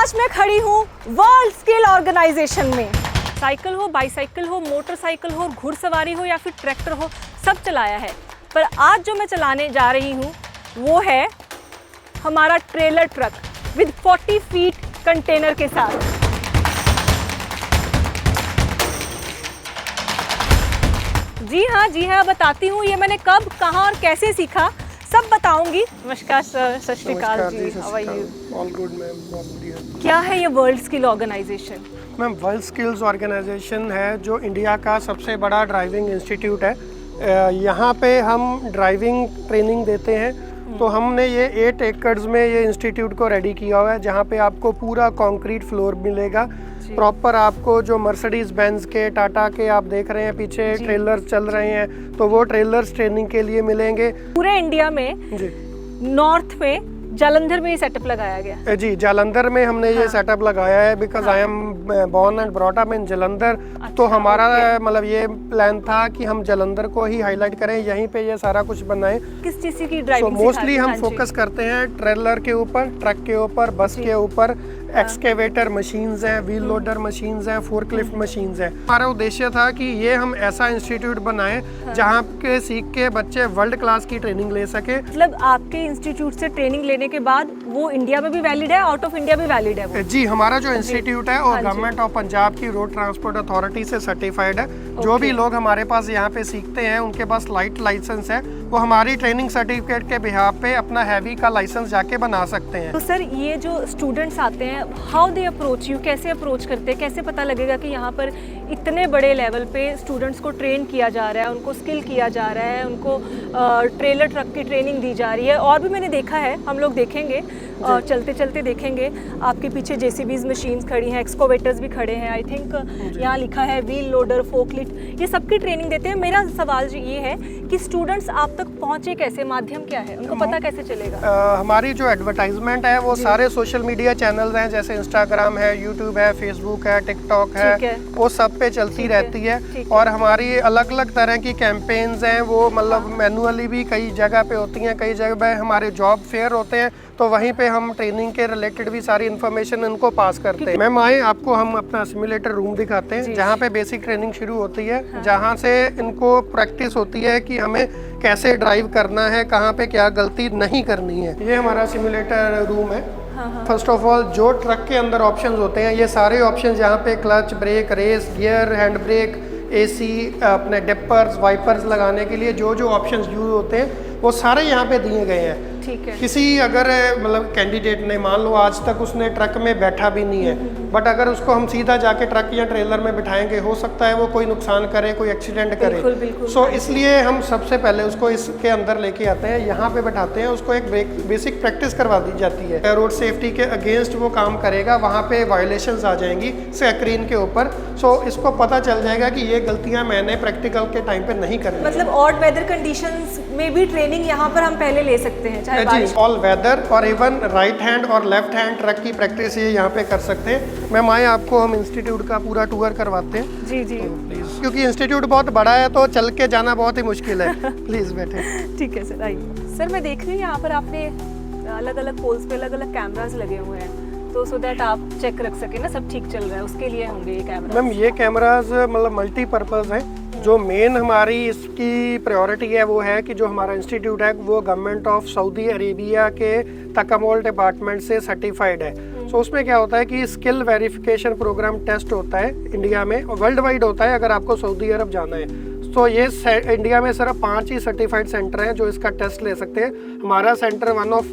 आज मैं खड़ी हूँ वर्ल्ड स्किल ऑर्गेनाइजेशन में। साइकिल हो, बाईसाइकिल हो, मोटरसाइकिल हो, घुड़सवारी हो या फिर ट्रैक्टर हो, सब चलाया है। पर आज जो मैं चलाने जा रही हूँ वो है हमारा trailer truck with 40 feet container के साथ। जी हाँ, बताती हूँ ये मैंने कब, कहाँ और कैसे सीखा, सब बताऊंगी। नमस्कार sir, Sat Sri Akal ji, how are you? All good ma'am, बहुत बढ़िया। क्या है ये world skill organisation? Ma'am, world skills organisation है जो इंडिया का सबसे बड़ा ड्राइविंग इंस्टीट्यूट है। यहाँ पे हम ड्राइविंग ट्रेनिंग देते हैं। तो हमने ये 8 एकड़्स में ये इंस्टीट्यूट को रेडी किया हुआ है, जहाँ पे आपको पूरा कंक्रीट फ्लोर मिलेगा। प्रॉपर आपको जो मर्सिडीज बेंज के, टाटा के आप देख रहे हैं पीछे ट्रेलर चल रहे हैं, तो वो ट्रेलर्स ट्रेनिंग के लिए मिलेंगे। पूरे इंडिया में जी, नॉर्थ में जालंधर में ये सेटअप लगाया गया। जी, जालंधर में हमने ये सेटअप लगाया है because I am born and brought up in Jalandhar. तो हमारा मतलब ये प्लान था कि हम जालंधर को ही हाईलाइट करें, यहीं पे ये सारा कुछ बनाएं। किस चीज़ की ड्राइविंग? मोस्टली हम फोकस करते हैं ट्रेलर के ऊपर, ट्रक के ऊपर, बस के ऊपर। एक्सकेवेटर मशीन्स हैं, व्हील लोडर मशीन्स हैं, फोर्कलिफ्ट मशीन्स हैं। हमारा उद्देश्य था कि ये हम ऐसा इंस्टीट्यूट बनाएं जहां के सीख के बच्चे वर्ल्ड क्लास की ट्रेनिंग ले सके। मतलब आपके इंस्टीट्यूट से ट्रेनिंग लेने के बाद वो इंडिया में भी वैलिड है, आउट ऑफ इंडिया भी वैलिड है वो? जी, हमारा जो इंस्टीट्यूट है वो गवर्नमेंट ऑफ पंजाब की रोड ट्रांसपोर्ट अथॉरिटी से सर्टिफाइड है। जो भी लोग हमारे पास यहाँ पे सीखते हैं उनके पास लाइट लाइसेंस है, वो हमारी ट्रेनिंग सर्टिफिकेट के बिहाफ पे अपना हैवी का लाइसेंस जाके बना सकते हैं। तो सर, ये जो स्टूडेंट्स आते हैं, हाउ दे अप्रोच यू, कैसे अप्रोच करते हैं? कैसे पता लगेगा कि यहाँ पर इतने बड़े लेवल पे स्टूडेंट्स को ट्रेन किया जा रहा है, उनको स्किल किया जा रहा है, उनको ट्रेलर ट्रक की ट्रेनिंग दी जा रही है? और भी मैंने देखा है, हम लोग देखेंगे, चलते चलते देखेंगे। आपके पीछे जेसीबीज मशीन्स खड़ी हैं, एक्सकोवेटर्स भी खड़े हैं। आई थिंक यहाँ लिखा है व्हील लोडर, फोकलिफ्ट, ये सबकी ट्रेनिंग देते हैं। मेरा सवाल ये है कि स्टूडेंट्स आप तक पहुँचे कैसे, माध्यम क्या है, उनको पता कैसे चलेगा? हमारी जो एडवर्टाइजमेंट है वो सारे सोशल मीडिया चैनल्स हैं, जैसे इंस्टाग्राम है, यूट्यूब है, फेसबुक है, टिकटॉक है, वो सब पे चलती रहती है। और हमारी अलग अलग तरह की कैंपेन्स हैं, वो मतलब मैनुअली भी कई जगह पे होती हैं, कई जगह पे हमारे जॉब फेयर होते हैं, तो वहीं पे हम ट्रेनिंग के रिलेटेड भी सारी इन्फॉर्मेशन इनको पास करते हैं। मैम आए, आपको हम अपना सिमुलेटर रूम दिखाते हैं, जहाँ पे बेसिक ट्रेनिंग शुरू होती है। जहाँ से इनको प्रैक्टिस होती है कि हमें कैसे ड्राइव करना है, कहाँ पे क्या गलती नहीं करनी है। ये हमारा सिमुलेटर रूम है। फर्स्ट ऑफ ऑल, जो ट्रक के अंदर ऑप्शंस होते हैं, ये सारे ऑप्शंस यहाँ पे clutch, brake, race, gear, hand brake, AC, अपने डिपर्स, वाइपर्स लगाने के लिए जो जो ऑप्शंस यूज होते हैं वो सारे यहाँ पे दिए गए हैं। ठीक है। किसी अगर मतलब कैंडिडेट ने, मान लो आज तक उसने ट्रक में बैठा भी नहीं है, बट अगर उसको हम सीधा जाके ट्रक या ट्रेलर में बिठाएंगे, हो सकता है वो कोई नुकसान करे, कोई एक्सीडेंट करे। बिल्कुल। सो इसलिए हम सबसे पहले उसको इसके अंदर लेके आते हैं, यहाँ पे बैठाते हैं, उसको एक बेसिक प्रैक्टिस करवा दी जाती है। रोड सेफ्टी के अगेंस्ट वो काम करेगा, वहाँ पे वायलेशंस आ जाएंगी स्क्रीन के ऊपर। सो इसको पता चल जाएगा कि ये गलतियाँ मैंने प्रैक्टिकल के टाइम पे नहीं करनी। मतलब ऑड वेदर कंडीशंस में भी ट्रेनिंग यहाँ पर हम पहले ले सकते हैं, चाहे जी, ऑल वेदर और इवन राइट हैंड और लेफ्ट हैंड ट्रक की प्रैक्टिस ये यहाँ पे कर सकते हैं। मैम आए, आपको हम इंस्टीट्यूट का पूरा टूर करवाते हैं। जी, तो प्लीज, क्योंकि इंस्टीट्यूट बहुत बड़ा है तो चल के जाना बहुत ही मुश्किल है। प्लीज बैठे। ठीक है सर, आइए। सर, मैं देख रही हूँ यहाँ पर आपने अलग अलग पोल्स पे अलग अलग कैमरास लगे हुए हैं, तो सो दैट आप चेक रख सके ना सब ठीक चल रहा है, उसके लिए होंगे ये कैमरा? मैम, ये कैमराज मतलब मल्टीपर्पज़ हैं। जो मेन हमारी इसकी प्रायोरिटी है वो है कि जो हमारा इंस्टीट्यूट है वो गवर्नमेंट ऑफ सऊदी अरेबिया के तकमोल डिपार्टमेंट से सर्टिफाइड है। सो उसमें क्या होता है कि स्किल वेरिफिकेशन प्रोग्राम टेस्ट होता है इंडिया में, और वर्ल्ड वाइड होता है अगर आपको सऊदी अरब जाना है। तो ये इंडिया में सिर्फ 5 ही सर्टिफाइड सेंटर हैं जो इसका टेस्ट ले सकते हैं। हमारा centre one of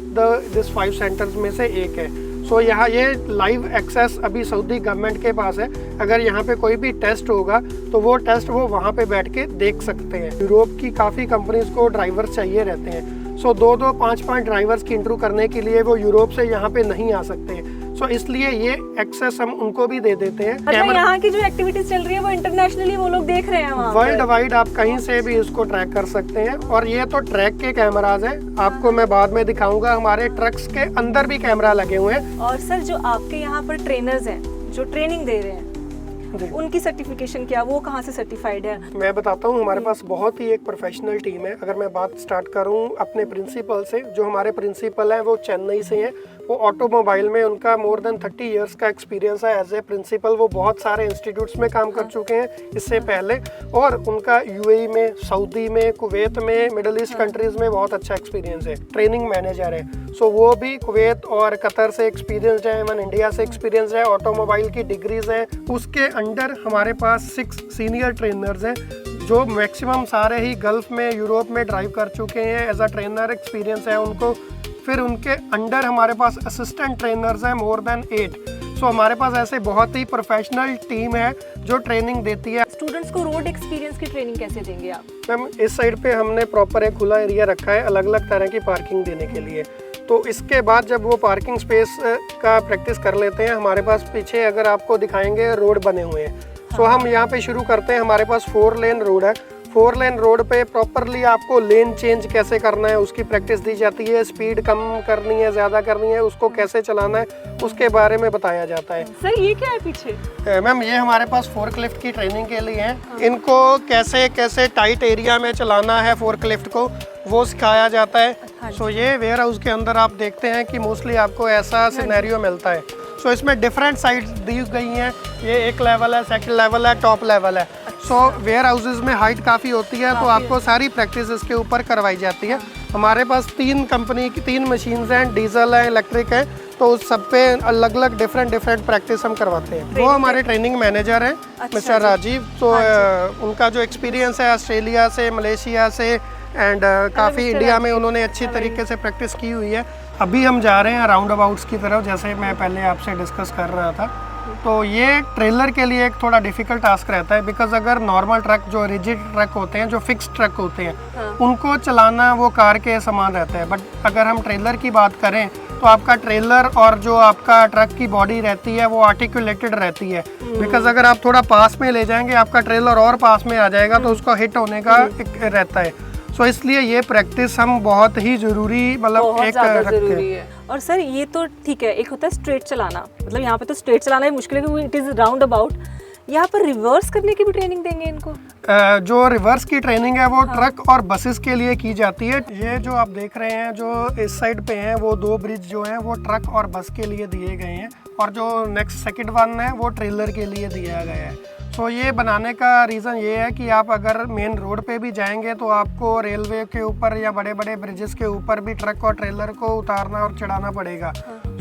this 5 centres में से एक है। सो यहाँ ये लाइव एक्सेस अभी सऊदी गवर्नमेंट के पास है। अगर यहाँ पे कोई भी टेस्ट होगा तो वो टेस्ट वो वहाँ पे बैठ के देख सकते हैं। यूरोप की काफ़ी कंपनीज को ड्राइवर्स चाहिए रहते हैं। सो 2-2, 5-5 ड्राइवर्स की इंटरव्यू करने के लिए वो यूरोप से यहाँ पे नहीं आ सकते हैं। सो इसलिए ये एक्सेस हम उनको भी दे देते हैं। मतलब यहाँ की जो एक्टिविटीज चल रही है वो इंटरनेशनली वो लोग देख रहे हैं वहाँ वर्ल्ड वाइड, आप कहीं से भी इसको ट्रैक कर सकते हैं। और ये तो ट्रैक के कैमराज हैं, आपको मैं बाद में दिखाऊंगा। हमारे ट्रक्स के अंदर भी कैमरा लगे हुए हैं। और सर, जो आपके यहाँ पर ट्रेनर्स हैं जो ट्रेनिंग दे रहे हैं, उनकी सर्टिफिकेशन क्या, वो कहाँ से सर्टिफाइड है? मैं बताता हूँ, हमारे पास बहुत ही एक प्रोफेशनल टीम है। अगर मैं बात स्टार्ट करूँ अपने प्रिंसिपल से, जो हमारे प्रिंसिपल हैं वो चेन्नई से हैं, वो ऑटोमोबाइल में उनका मोर देन 30 इयर्स का एक्सपीरियंस है एज ए प्रिंसिपल। वो बहुत सारे इंस्टीट्यूट्स में काम कर चुके हैं इससे पहले, और उनका यूएई में, सऊदी में, कुवैत में, मिडिल ईस्ट कंट्रीज में बहुत अच्छा एक्सपीरियंस है। ट्रेनिंग मैनेजर है, सो वो भी कुवैत और कतर से एक्सपीरियंसड है, इवन इंडिया से एक्सपीरियंस है। ऑटोमोबाइल की डिग्रीज हैं। उसके अंडर हमारे पास 6 सीनियर ट्रेनर्स हैं जो मैक्सिमम सारे ही गल्फ में, यूरोप में ड्राइव कर चुके हैं। एज अ ट्रेनर एक्सपीरियंस है उनको। फिर उनके अंडर हमारे पास असिस्टेंट ट्रेनर्स हैं मोर देन 8। सो हमारे पास ऐसे बहुत ही प्रोफेशनल टीम है जो ट्रेनिंग देती है। स्टूडेंट्स को रोड एक्सपीरियंस की ट्रेनिंग कैसे देंगे आप? मैम इस साइड पे हमने प्रॉपर एक खुला एरिया रखा है अलग अलग तरह की पार्किंग देने के लिए। तो इसके बाद जब वो पार्किंग स्पेस का प्रैक्टिस कर लेते हैं, हमारे पास पीछे अगर आपको दिखाएंगे रोड बने हुए हैं। सो हम यहाँ पे शुरू करते हैं। हमारे पास 4 लेन रोड है। 4 लेन रोड पे प्रॉपरली आपको लेन चेंज कैसे करना है उसकी प्रैक्टिस दी जाती है। स्पीड कम करनी है, ज़्यादा करनी है, उसको कैसे चलाना है उसके बारे में बताया जाता है। सर ये क्या है पीछे? मैम ये हमारे पास फोर्कलिफ्ट की ट्रेनिंग के लिए है। इनको कैसे कैसे टाइट एरिया में चलाना है फोर्कलिफ्ट को वो सिखाया जाता है। सो ये वेयर हाउस के अंदर आप देखते हैं कि मोस्टली आपको ऐसा सिनेरियो मिलता है। सो इसमें डिफरेंट साइड्स दी गई हैं। ये एक लेवल है, सेकंड लेवल है, टॉप लेवल है। सो वेयर हाउसेज में हाइट काफ़ी होती है, तो आपको सारी प्रैक्टिस इसके ऊपर करवाई जाती है। हमारे पास 3 कंपनी की 3 मशीन्स हैं, डीजल है, इलेक्ट्रिक है, तो उस सब पे अलग अलग डिफरेंट प्रैक्टिस हम करवाते हैं। वो हमारे ट्रेनिंग मैनेजर हैं मिस्टर राजीव। तो उनका जो एक्सपीरियंस है ऑस्ट्रेलिया से, मलेशिया से एंड काफ़ी इंडिया में उन्होंने अच्छी तरीके से प्रैक्टिस की हुई है। अभी हम जा रहे हैं राउंड अबाउट्स की तरफ, जैसे मैं पहले आपसे डिस्कस कर रहा था। तो ये ट्रेलर के लिए एक थोड़ा डिफिकल्ट टास्क रहता है, बिकॉज अगर नॉर्मल ट्रक जो रिजिड ट्रक होते हैं, जो फिक्स ट्रक होते हैं, उनको चलाना वो कार के समान रहता है। बट अगर हम ट्रेलर की बात करें तो आपका ट्रेलर और जो आपका ट्रक की बॉडी रहती है वो आर्टिकुलेटेड रहती है। बिकॉज अगर आप थोड़ा पास में ले जाएंगे, आपका ट्रेलर और पास में आ जाएगा तो उसका हिट होने का एक रहता है। सो इसलिए ये प्रैक्टिस हम बहुत ही ज़रूरी, मतलब एक रखते हैं। और सर ये तो ठीक है, एक होता है स्ट्रेट चलाना, मतलब यहाँ पे तो स्ट्रेट चलाना ही मुश्किल है क्योंकि इट इज़ राउंड अबाउट। यहाँ पर रिवर्स करने की भी ट्रेनिंग देंगे इनको? जो रिवर्स की ट्रेनिंग है वो ट्रक और बसेस के लिए की जाती है। ये जो आप देख रहे हैं जो इस साइड पे हैं, वो 2 ब्रिज जो हैं वो ट्रक और बस के लिए दिए गए हैं, और जो नेक्स्ट सेकंड वन है वो ट्रेलर के लिए दिया गया है। सो ये बनाने का रीज़न ये है कि आप अगर मेन रोड पे भी जाएंगे तो आपको रेलवे के ऊपर या बड़े बड़े ब्रिजेस के ऊपर भी ट्रक और ट्रेलर को उतारना और चढ़ाना पड़ेगा।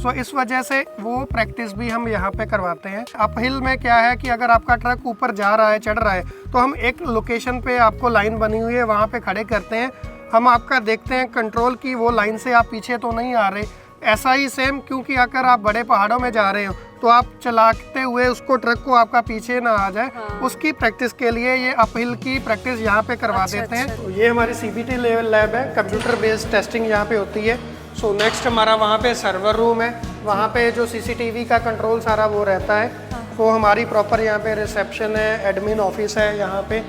सो इस वजह से वो प्रैक्टिस भी हम यहाँ पे करवाते हैं। अपहिल में क्या है कि अगर आपका ट्रक ऊपर जा रहा है, चढ़ रहा है, तो हम एक लोकेशन पे आपको लाइन बनी हुई है वहाँ पे खड़े करते हैं। हम आपका देखते हैं कंट्रोल की वो लाइन से आप पीछे तो नहीं आ रहे। ऐसा ही सेम, क्योंकि अगर आप बड़े पहाड़ों में जा रहे हो तो आप चलाते हुए उसको ट्रक को आपका पीछे ना आ जाए, उसकी प्रैक्टिस के लिए ये अपहिल की प्रैक्टिस यहाँ पे करवा देते हैं। तो ये हमारी CBT लैब है, कंप्यूटर बेस्ड टेस्टिंग यहाँ पे होती है। सो नेक्स्ट हमारा वहाँ पे सर्वर रूम है, वहाँ पे जो CCTV का कंट्रोल सारा वो रहता है। तो हमारी प्रॉपर यहाँ पे रिसेप्शन है, एडमिन ऑफिस है यहाँ पे।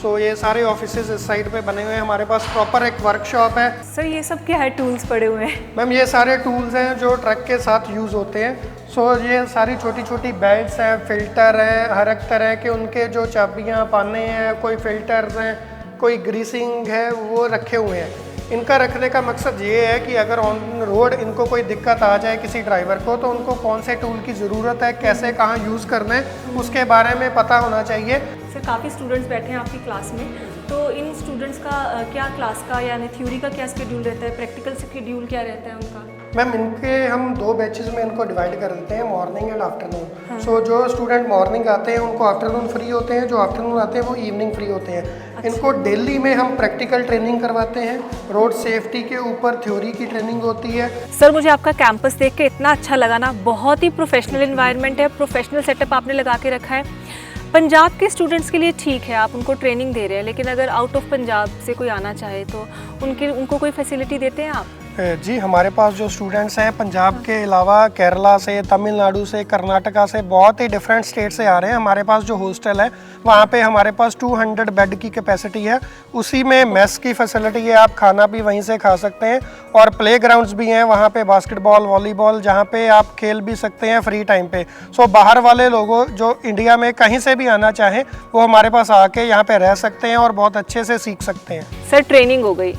सो ये सारे ऑफिसेज इस साइड पे बने हुए हैं। हमारे पास प्रॉपर एक वर्कशॉप है। सर ये सब क्या है, टूल्स पड़े हुए हैं? मैम ये सारे टूल्स हैं जो ट्रक के साथ यूज़ होते हैं। सो ये सारी छोटी छोटी बेल्ट्स हैं, फिल्टर हैं, हर एक तरह के उनके जो चाबियाँ, पाने हैं, कोई फिल्टर्स हैं, कोई ग्रीसिंग है, वो रखे हुए हैं। इनका रखने का मकसद ये है कि अगर ऑन रोड इनको कोई दिक्कत आ जाए किसी ड्राइवर को, तो उनको कौन से टूल की ज़रूरत है, कैसे कहाँ यूज़ करना है, उसके बारे में पता होना चाहिए। सर काफ़ी स्टूडेंट्स बैठे हैं आपकी क्लास में, तो इन स्टूडेंट्स का क्या क्लास का यानी थ्योरी का क्या शेड्यूल रहता है, प्रैक्टिकल शेड्यूल क्या रहता है उनका? मैम इनके हम 2 बैचेस में इनको डिवाइड कर देते हैं, मॉर्निंग एंड आफ्टरनून। सो जो स्टूडेंट मॉर्निंग आते हैं उनको आफ्टरनून फ्री होते हैं, जो आफ्टरनून आते हैं वो इवनिंग फ्री होते हैं। इनको डेली में हम प्रैक्टिकल ट्रेनिंग करवाते हैं, रोड सेफ्टी के ऊपर थ्योरी की ट्रेनिंग होती है। सर मुझे आपका कैंपस देख के इतना अच्छा लगा ना, बहुत ही प्रोफेशनल एनवायरनमेंट है, प्रोफेशनल सेटअप आपने लगा के रखा है। पंजाब के स्टूडेंट्स के लिए ठीक है आप उनको ट्रेनिंग दे रहे हैं, लेकिन अगर आउट ऑफ पंजाब से कोई आना चाहे तो उनको कोई फैसिलिटी देते हैं आप? जी हमारे पास जो स्टूडेंट्स हैं पंजाब के अलावा केरला से, तमिलनाडु से, कर्नाटका से, बहुत ही डिफरेंट स्टेट से आ रहे हैं। हमारे पास जो हॉस्टल है वहाँ पे हमारे पास 200 बेड की कैपेसिटी है। उसी में मेस की फैसिलिटी है, आप खाना भी वहीं से खा सकते हैं, और प्ले ग्राउंड्स भी हैं वहाँ पे, बास्केटबॉल, वॉलीबॉल, जहाँ पे आप खेल भी सकते हैं फ्री टाइम पे। सो बाहर वाले लोगों जो इंडिया में कहीं से भी आना चाहें वो हमारे पास आके यहाँ पे रह सकते हैं और बहुत अच्छे से सीख सकते हैं। सर ट्रेनिंग हो गई,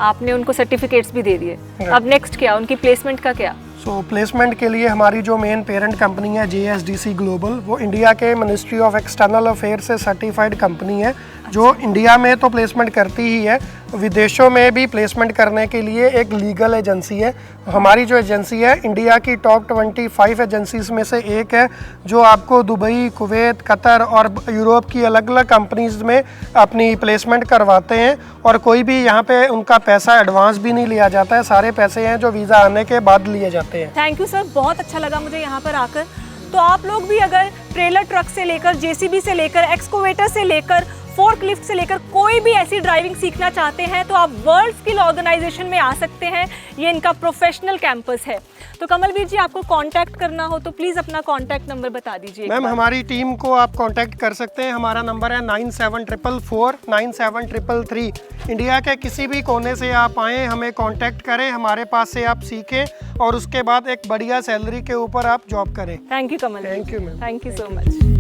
आपने उनको सर्टिफिकेट्स भी दे दिए, अब नेक्स्ट क्या, उनकी प्लेसमेंट का क्या? सो प्लेसमेंट के लिए हमारी जो मेन पेरेंट कंपनी है JSDC ग्लोबल, वो इंडिया के मिनिस्ट्री ऑफ एक्सटर्नल अफेयर से सर्टिफाइड कंपनी है जो इंडिया में तो प्लेसमेंट करती ही है, विदेशों में भी प्लेसमेंट करने के लिए एक लीगल एजेंसी है। हमारी जो एजेंसी है इंडिया की टॉप 25 एजेंसीज में से एक है, जो आपको दुबई, कुवैत, कतर और यूरोप की अलग अलग कंपनीज में अपनी प्लेसमेंट करवाते हैं। और कोई भी यहाँ पे उनका पैसा एडवांस भी नहीं लिया जाता है, सारे पैसे हैं जो वीज़ा आने के बाद लिए जाते हैं। थैंक यू सर, बहुत अच्छा लगा मुझे यहाँ पर आकर। तो आप लोग भी अगर ट्रेलर ट्रक से लेकर JCB से लेकर एक्सकोवेटर से लेकर फोर्कलिफ्ट से लेकर कोई भी ऐसी ड्राइविंग सीखना चाहते हैं तो आप वर्ल्ड स्किल ऑर्गेनाइजेशन में आ सकते हैं। ये इनका प्रोफेशनल कैंपस है। तो कमलवीर जी, आपको कांटेक्ट करना हो तो प्लीज़ अपना कांटेक्ट नंबर बता दीजिए। मैम, हमारी टीम को आप कांटेक्ट कर सकते हैं। हमारा नंबर है 9744 97333। इंडिया के किसी भी कोने से आप आएँ, हमें कांटेक्ट करें, हमारे पास से आप सीखें और उसके बाद एक बढ़िया सैलरी के ऊपर आप जॉब करें। Thank you Kamal. Thank you ma'am. Thank you so much.